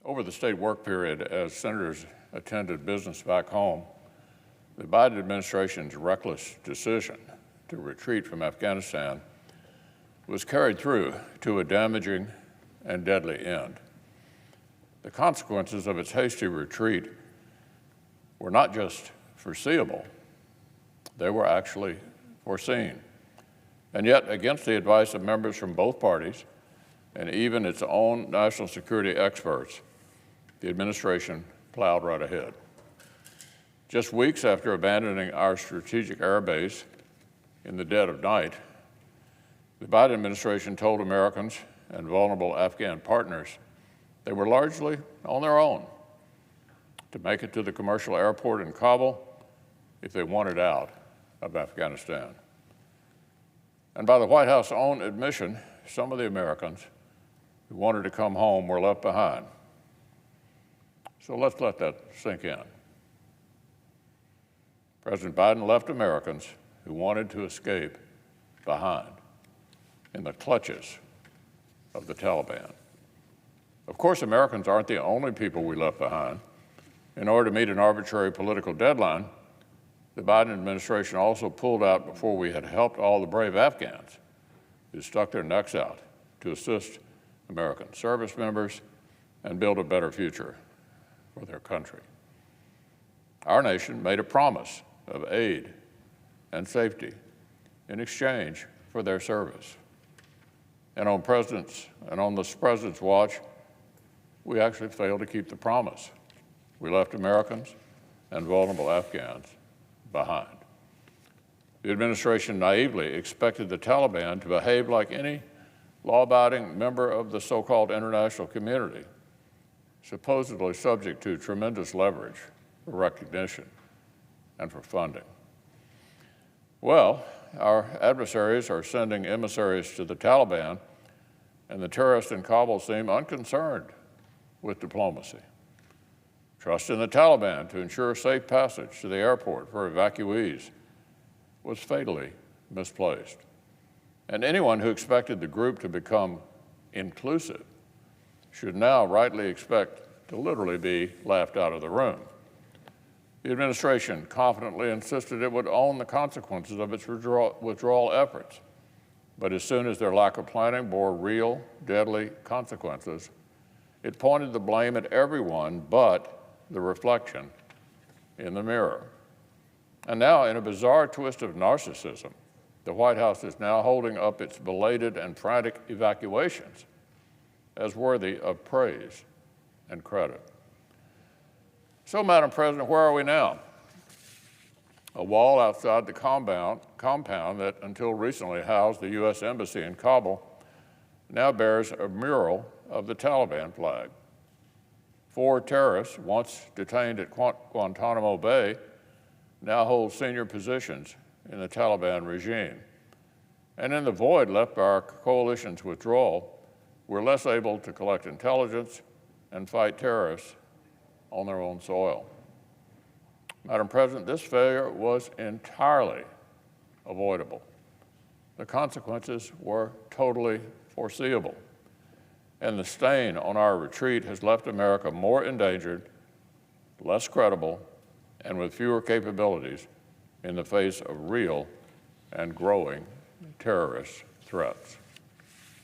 Over the state work period, as senators attended business back home, the Biden administration's reckless decision to retreat from Afghanistan was carried through to a damaging and deadly end. The consequences of its hasty retreat were not just foreseeable, they were actually foreseen. And yet, against the advice of members from both parties and even its own national security experts, the administration plowed right ahead. Just weeks after abandoning our strategic airbase in the dead of night, the Biden administration told Americans and vulnerable Afghan partners they were largely on their own to make it to the commercial airport in Kabul if they wanted out of Afghanistan. And by the White House's own admission, some of the Americans who wanted to come home were left behind. So let's let that sink in. President Biden left Americans who wanted to escape behind in the clutches of the Taliban. Of course, Americans aren't the only people we left behind. In order to meet an arbitrary political deadline, the Biden administration also pulled out before we had helped all the brave Afghans who stuck their necks out to assist American service members and build a better future for their country. Our nation made a promise of aid and safety in exchange for their service. And on this president's watch, we actually failed to keep the promise. We left Americans and vulnerable Afghans behind. The administration naively expected the Taliban to behave like any law-abiding member of the so-called international community, supposedly subject to tremendous leverage for recognition and for funding. Well, our adversaries are sending emissaries to the Taliban, and the terrorists in Kabul seem unconcerned with diplomacy. Trust in the Taliban to ensure safe passage to the airport for evacuees was fatally misplaced. And anyone who expected the group to become inclusive should now rightly expect to literally be laughed out of the room. The administration confidently insisted it would own the consequences of its withdrawal efforts. But as soon as their lack of planning bore real, deadly consequences, it pointed the blame at everyone but the reflection in the mirror. And now, in a bizarre twist of narcissism, the White House is now holding up its belated and frantic evacuations as worthy of praise and credit. So, Madam President, where are we now? A wall outside the compound that until recently housed the U.S. Embassy in Kabul now bears a mural of the Taliban flag. 4 terrorists, once detained at Guantanamo Bay, now hold senior positions in the Taliban regime. And in the void left by our coalition's withdrawal, we're less able to collect intelligence and fight terrorists on their own soil. Madam President, this failure was entirely avoidable. The consequences were totally foreseeable. And the stain on our retreat has left America more endangered, less credible, and with fewer capabilities in the face of real and growing terrorist threats.